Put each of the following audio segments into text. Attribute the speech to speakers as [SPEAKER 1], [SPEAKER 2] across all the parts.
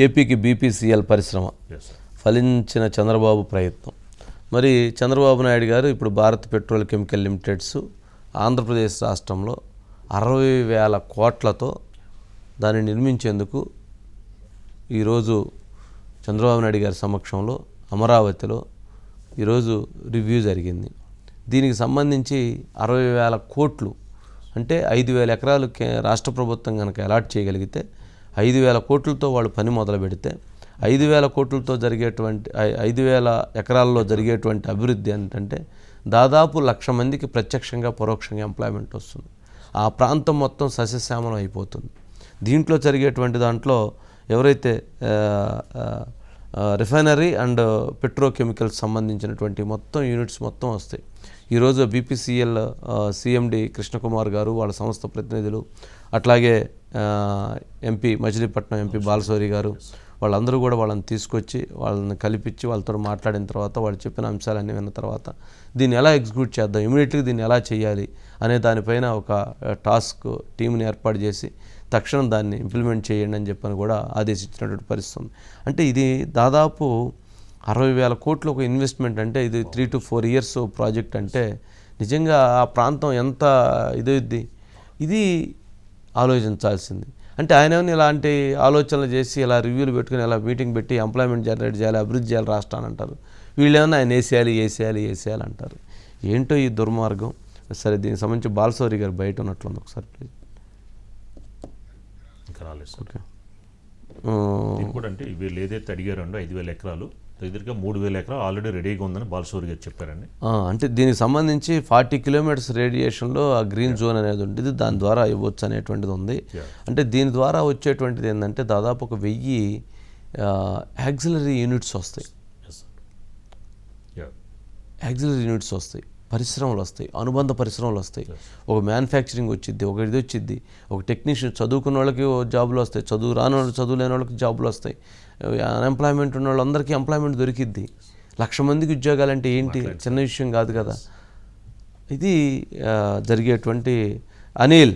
[SPEAKER 1] ఏపీకి బీపీసీఎల్ పరిశ్రమ ఫలించిన చంద్రబాబు ప్రయత్నం. మరి చంద్రబాబు నాయుడు గారు ఇప్పుడు Bharat petrol chemical Limited's Andhra Pradesh రాష్ట్రంలో 60,000 కోట్లతో దాన్ని నిర్మించేందుకు ఈరోజు చంద్రబాబు నాయుడు గారి సమక్షంలో అమరావతిలో ఈరోజు రివ్యూ జరిగింది. దీనికి సంబంధించి 60,000 కోట్లు అంటే 5,000 ఎకరాలు రాష్ట్ర ప్రభుత్వం కనుక అలాట్ చేయగలిగితే 5,000 కోట్లతో వాళ్ళు పని మొదలు పెడితే 5,000 కోట్లతో జరిగేటువంటి 5,000 ఎకరాల్లో జరిగేటువంటి అభివృద్ధి ఏంటంటే దాదాపు 1,00,000 మందికి ప్రత్యక్షంగా పరోక్షంగా ఎంప్లాయ్మెంట్ వస్తుంది. ఆ ప్రాంతం మొత్తం సస్యశ్యామలం అయిపోతుంది. దీంట్లో జరిగేటువంటి దాంట్లో ఎవరైతే రిఫైనరీ అండ్ పెట్రోకెమికల్స్ సంబంధించినటువంటి మొత్తం యూనిట్స్ మొత్తం వస్తాయి. ఈరోజు బీపీసీఎల్ సిఎండి కృష్ణకుమార్ గారు వాళ్ళ సంస్థ ప్రతినిధులు, అట్లాగే ఎంపీ మచిలీపట్నం ఎంపీ బాలశౌరి గారు వాళ్ళందరూ కూడా వాళ్ళని తీసుకొచ్చి వాళ్ళని కల్పించి వాళ్ళతో మాట్లాడిన తర్వాత వాళ్ళు చెప్పిన అంశాలన్నీ విన్న తర్వాత దీన్ని ఎలా ఎగ్జిక్యూట్ చేద్దాం, ఇమీడియట్గా దీన్ని ఎలా చేయాలి అనే దానిపైన ఒక టాస్క్ టీంని ఏర్పాటు చేసి తక్షణం దాన్ని ఇంప్లిమెంట్ చేయండి అని చెప్పని కూడా ఆదేశించినటువంటి పరిస్థితి. అంటే ఇది దాదాపు 60,000 కోట్లు ఒక ఇన్వెస్ట్మెంట్. అంటే ఇది 3 to 4 years ప్రాజెక్ట్. అంటే నిజంగా ఆ ప్రాంతం ఎంత ఇదైద్ది, ఇది ఆలోచించాల్సింది. అంటే ఆయన ఇలాంటి ఆలోచనలు చేసి ఇలా రివ్యూలు పెట్టుకుని ఇలా మీటింగ్ పెట్టి ఎంప్లాయ్మెంట్ జనరేట్ చేయాలి, అభివృద్ధి చేయాలి రాష్ట్రాన్ని అంటారు. వీళ్ళేమన్నా ఆయన వేసేయాలి అంటారు. ఏంటో ఈ దుర్మార్గం. సరే, దీనికి సంబంధించి బాలశౌరి గారు బయట ఉన్నట్లుంది, ఒకసారి ప్లీజ్.
[SPEAKER 2] ఇంకా రాలేదు సార్.
[SPEAKER 1] ఓకే.
[SPEAKER 2] కూడా అంటే వీళ్ళు ఏదైతే అడిగారో 5,000 ఎకరాలు దగ్గరగా 3,000 ఎకరాలు ఆల్రెడీ రెడీగా ఉందని బాలశౌరి గారు చెప్పారండి.
[SPEAKER 1] అంటే దీనికి సంబంధించి 40 kilometers రేడియేషన్లో ఆ గ్రీన్ జోన్ అనేది ఉంటుంది, దాని ద్వారా ఇవ్వచ్చు అనేటువంటిది ఉంది. అంటే దీని ద్వారా వచ్చేటువంటిది ఏంటంటే దాదాపు 1,000 యాక్సిలరీ యూనిట్స్ వస్తాయి. యాక్సిలరీ యూనిట్స్ వస్తాయి, పరిశ్రమలు వస్తాయి, అనుబంధ పరిశ్రమలు వస్తాయి. ఒక మ్యానుఫ్యాక్చరింగ్ వచ్చిద్ది, ఒక ఇది వచ్చిద్ది, ఒక టెక్నీషియన్ చదువుకున్న వాళ్ళకి జాబులు వస్తాయి, చదువు రాని వాళ్ళు చదువు లేని వాళ్ళకి జాబులు వస్తాయి, అన్ఎంప్లాయ్మెంట్ ఉన్న వాళ్ళందరికీ ఎంప్లాయ్మెంట్ దొరికిద్ది. 1,00,000 మందికి ఉద్యోగాలంటే ఏంటి, చిన్న విషయం కాదు కదా. ఇది జరిగేటువంటి అనిల్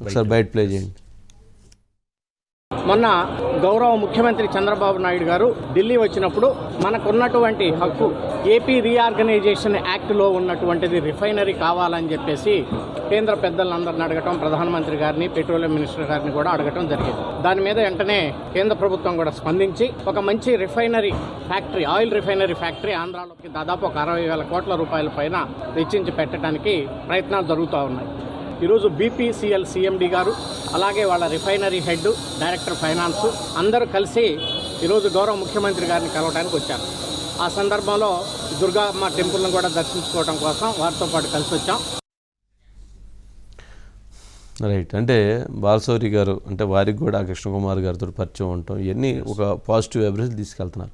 [SPEAKER 1] ఒకసారి బయట ప్లే చేయండి.
[SPEAKER 3] మొన్న గౌరవ ముఖ్యమంత్రి చంద్రబాబు నాయుడు గారు ఢిల్లీ వచ్చినప్పుడు మనకున్నటువంటి హక్కు ఏపీ రీఆర్గనైజేషన్ యాక్ట్లో ఉన్నటువంటిది రిఫైనరీ కావాలని చెప్పేసి కేంద్ర పెద్దలందరిని అడగటం, ప్రధానమంత్రి గారిని, పెట్రోలియం మినిస్టర్ గారిని కూడా అడగటం జరిగింది. దాని మీద వెంటనే కేంద్ర ప్రభుత్వం కూడా స్పందించి ఒక మంచి refinery factory, oil refinery factory ఆంధ్రాలోకి దాదాపు 60,000 కోట్ల రూపాయల పైన వెచ్చించి పెట్టడానికి ప్రయత్నాలు జరుగుతూ ఉన్నాయి. ఈరోజు బీపీసీఎల్ సిఎండి గారు, అలాగే వాళ్ళ రిఫైనరీ హెడ్, డైరెక్టర్ ఫైనాన్స్ అందరూ కలిసి ఈరోజు గౌరవ ముఖ్యమంత్రి గారిని కలవడానికి వచ్చారు. ఆ సందర్భంలో దుర్గామ్మ టెంపుల్ను కూడా దర్శించుకోవడం కోసం వారితో పాటు కలిసి వచ్చాం.
[SPEAKER 1] రైట్. అంటే బాలశౌరి గారు అంటే వారికి కూడా కృష్ణకుమార్ గారితో పరిచయం ఉండటం, ఇవన్నీ ఒక పాజిటివ్ వైబ్రేషన్ తీసుకెళ్తున్నారు.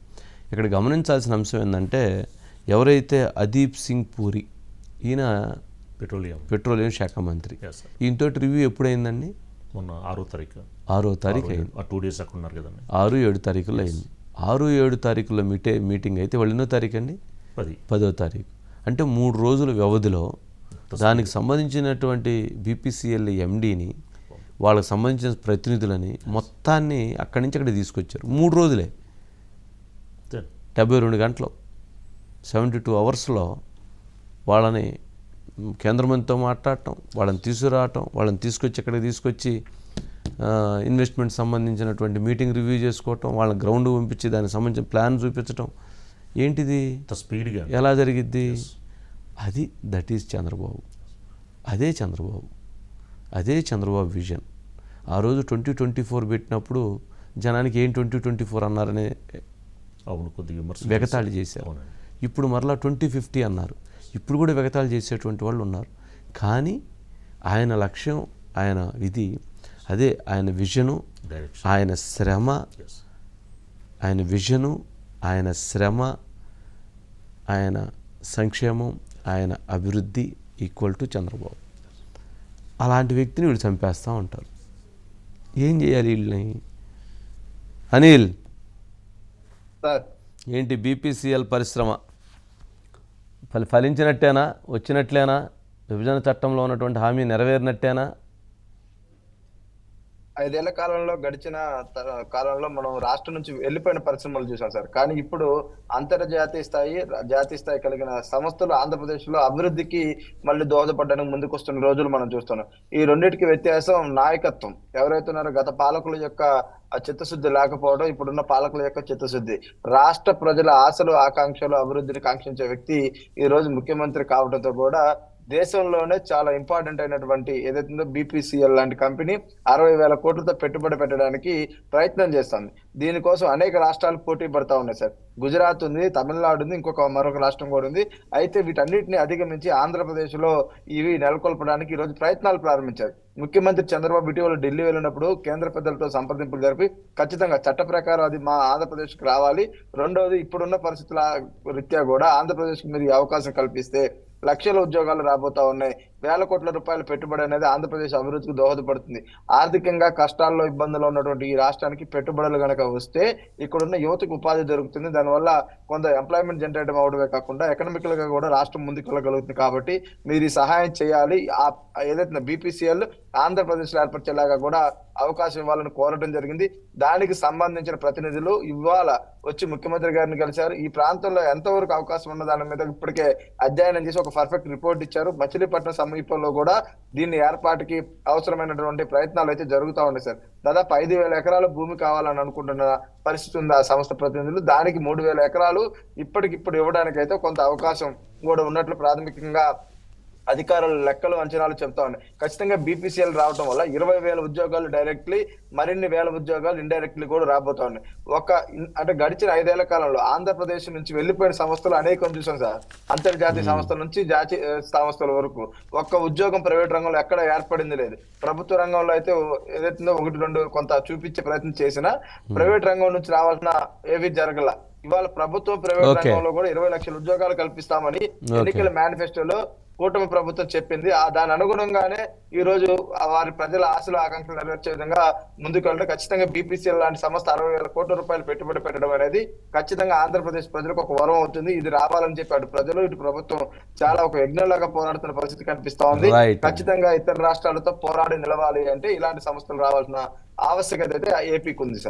[SPEAKER 1] ఇక్కడ గమనించాల్సిన అంశం ఏంటంటే ఎవరైతే అదీప్ సింగ్ పూరి, ఈయన పెట్రోలియం శాఖ మంత్రి, ఈయనతో రివ్యూ ఎప్పుడైందండి?
[SPEAKER 2] మొన్న 6వ
[SPEAKER 1] తారీఖు అయింది.
[SPEAKER 2] 2 days అక్కడ ఉన్నారు కదండి.
[SPEAKER 1] 6-7 తారీఖుల్లో అయింది. 6-7 తారీఖుల్లో మీటింగ్ అయితే వాళ్ళు ఎన్నో తారీఖు అండి? 10వ తారీఖు. అంటే 3 రోజుల వ్యవధిలో దానికి సంబంధించినటువంటి బీపీసీఎల్ ఎండీని, వాళ్ళకి సంబంధించిన ప్రతినిధులని మొత్తాన్ని అక్కడి నుంచి అక్కడ తీసుకొచ్చారు. 3 రోజులే, 72 గంటలు, 72 hours వాళ్ళని కేంద్ర మంత్రితో మాట్లాడటం, వాళ్ళని తీసుకురావటం, వాళ్ళని తీసుకొచ్చి ఇక్కడికి తీసుకొచ్చి ఇన్వెస్ట్మెంట్ సంబంధించినటువంటి మీటింగ్ రివ్యూ చేసుకోవటం, వాళ్ళని గ్రౌండ్ పంపించి దానికి సంబంధించిన ప్లాన్ చూపించటం. ఏంటిది
[SPEAKER 2] స్పీడ్గా
[SPEAKER 1] ఎలా జరిగిద్ది? అది దట్ ఈజ్ చంద్రబాబు. అదే చంద్రబాబు విజన్. ఆ రోజు 2024 పెట్టినప్పుడు జనానికి ఏం 2024 అన్నారనే వెగతాళి చేశారు. ఇప్పుడు మరలా 2050 అన్నారు. ఇప్పుడు కూడా వెగతాళి చేసేటువంటి వాళ్ళు ఉన్నారు. కానీ ఆయన లక్ష్యం, ఆయన విధి అదే, ఆయన విజను, ఆయన శ్రమ, ఆయన సంక్షేమం, ఆయన అభివృద్ధి ఈక్వల్ టు చంద్రబాబు. అలాంటి వ్యక్తిని వీళ్ళు చంపేస్తూ ఉంటారు. ఏం చేయాలి వీళ్ళని? అనిల్, ఏంటి బీపీసీఎల్ పరిశ్రమ ఫలించినట్టేనా, వచ్చినట్లేనా, విభజన చట్టంలో ఉన్నటువంటి హామీ నెరవేరినట్టేనా?
[SPEAKER 4] 5 ఏళ్ల కాలంలో గడిచిన కాలంలో మనం రాష్ట్రం నుంచి వెళ్ళిపోయిన పరిశ్రమలు చూసాం సార్. కానీ ఇప్పుడు అంతర్జాతీయ స్థాయి, జాతీయ స్థాయి కలిగిన సంస్థలు ఆంధ్రప్రదేశ్ లో అభివృద్ధికి మళ్ళీ దోహదపడడానికి ముందుకొస్తున్న రోజులు మనం చూస్తున్నాం. ఈ రెండింటికి వ్యత్యాసం నాయకత్వం. ఎవరైతే ఉన్నారో గత పాలకుల యొక్క చిత్తశుద్ధి లేకపోవడం, ఇప్పుడున్న పాలకుల యొక్క చిత్తశుద్ధి. రాష్ట్ర ప్రజల ఆశలు, ఆకాంక్షలు, అభివృద్ధిని కాంక్షించే వ్యక్తి ఈ రోజు ముఖ్యమంత్రి కావడంతో కూడా దేశంలోనే చాలా ఇంపార్టెంట్ అయినటువంటి ఏదైతుందో బీపీసీఎల్ లాంటి కంపెనీ 60,000 కోట్లతో పెట్టుబడి పెట్టడానికి ప్రయత్నం చేస్తుంది. దీనికోసం అనేక రాష్ట్రాలు పోటీ పడతా ఉన్నాయి సార్. గుజరాత్ ఉంది, తమిళనాడు ఉంది, మరొక రాష్ట్రం కూడా ఉంది. అయితే వీటన్నిటిని అధిగమించి ఆంధ్రప్రదేశ్ లో ఇవి నెలకొల్పడానికి ఈ రోజు ప్రయత్నాలు ప్రారంభించారు. ముఖ్యమంత్రి చంద్రబాబు ఇటీవల ఢిల్లీ వెళ్ళినప్పుడు కేంద్ర పెద్దలతో సంప్రదింపులు జరిపి ఖచ్చితంగా చట్ట ప్రకారం అది మా ఆంధ్రప్రదేశ్ కి రావాలి. రెండవది, ఇప్పుడున్న పరిస్థితుల రీత్యా కూడా ఆంధ్రప్రదేశ్ కి మీరు ఈ అవకాశం కల్పిస్తే లక్షల ఉద్యోగాలు రాబోతా ఉన్నాయి. వేల కోట్ల రూపాయల పెట్టుబడి అనేది ఆంధ్రప్రదేశ్ అభివృద్ధికి దోహదపడుతుంది. ఆర్థికంగా కష్టాల్లో, ఇబ్బందుల్లో ఉన్నటువంటి ఈ రాష్ట్రానికి పెట్టుబడులు గనక వస్తే ఇక్కడున్న యువతకు ఉపాధి దొరుకుతుంది. దానివల్ల కొంత ఎంప్లాయ్మెంట్ జనరేట్ అవడమే కాకుండా ఎకనామికల్ గా కూడా రాష్ట్రం ముందుకు వెళ్ళగలుగుతుంది. కాబట్టి మీరు ఈ సహాయం చేయాలి. ఏదైతే బీపీసీఎల్ ఆంధ్రప్రదేశ్ లో ఏర్పరిచేలాగా కూడా అవకాశం ఇవ్వాలని కోరడం జరిగింది. దానికి సంబంధించిన ప్రతినిధులు ఇవాళ వచ్చి ముఖ్యమంత్రి గారిని కలిశారు. ఈ ప్రాంతంలో ఎంతవరకు అవకాశం ఉన్న దాని మీద ఇప్పటికే అధ్యయనం చేసి ఒక పర్ఫెక్ట్ రిపోర్ట్ ఇచ్చారు. మచిలీపట్నం సమీపంలో కూడా దీన్ని ఏర్పాటుకి అవసరమైనటువంటి ప్రయత్నాలు అయితే జరుగుతూ ఉన్నాయి సార్. దాదాపు 5,000 ఎకరాల భూమి కావాలని అనుకుంటున్న పరిస్థితి ఉంది ఆ సంస్థ ప్రతినిధులు. దానికి 3,000 ఎకరాలు ఇప్పటికిప్పుడు ఇవ్వడానికి అయితే కొంత అవకాశం కూడా ఉన్నట్లు ప్రాథమికంగా అధికారుల లెక్కలు, అంచనాలు చెప్తా ఉన్నాయి. ఖచ్చితంగా బీపీసీఎల్ రావడం వల్ల 20,000 ఉద్యోగాలు డైరెక్ట్లీ, మరిన్ని వేల ఉద్యోగాలు ఇండైరెక్ట్లీ కూడా రాబోతా ఉన్నాయి. అంటే గడిచిన 5 ఏళ్ల కాలంలో ఆంధ్రప్రదేశ్ నుంచి వెళ్లిపోయిన సంస్థలు అనేకం చూసాం సార్. అంతర్జాతీయ సంస్థల నుంచి జాతీయ సంస్థల వరకు ఒక్క ఉద్యోగం ప్రైవేట్ రంగంలో ఎక్కడ ఏర్పడింది లేదు. ప్రభుత్వ రంగంలో అయితే ఏదైతుందో 1-2 కొంత చూపించే ప్రయత్నం చేసినా ప్రైవేట్ రంగం నుంచి రావాల్సిన ఏవి జరగల. ఇవాళ ప్రభుత్వం, ప్రైవేట్ రంగంలో కూడా 20 లక్షల ఉద్యోగాలు కల్పిస్తామని ఎన్నికల మేనిఫెస్టోలో కూటమి ప్రభుత్వం చెప్పింది. దాని అనుగుణంగానే ఈ రోజు వారి ప్రజల ఆశలు, ఆకాంక్షలు నెరవేర్చే విధంగా ముందుకు వెళ్ళడం. ఖచ్చితంగా బీపీసీఎల్ లాంటి సంస్థ 60,000 కోట్ల రూపాయలు పెట్టుబడి పెట్టడం అనేది ఖచ్చితంగా ఆంధ్రప్రదేశ్ ప్రజలకు ఒక వరం అవుతుంది. ఇది రావాలని చెప్పి అటు ప్రజలు, ఇటు ప్రభుత్వం చాలా ఒక యజ్ఞంలాగా పోరాడుతున్న పరిస్థితి కనిపిస్తా ఉంది. ఖచ్చితంగా ఇతర రాష్ట్రాలతో పోరాడి నిలవాలి అంటే ఇలాంటి సంస్థలు రావాల్సిన ఆవశ్యకత అయితే ఏపీకి ఉంది సార్.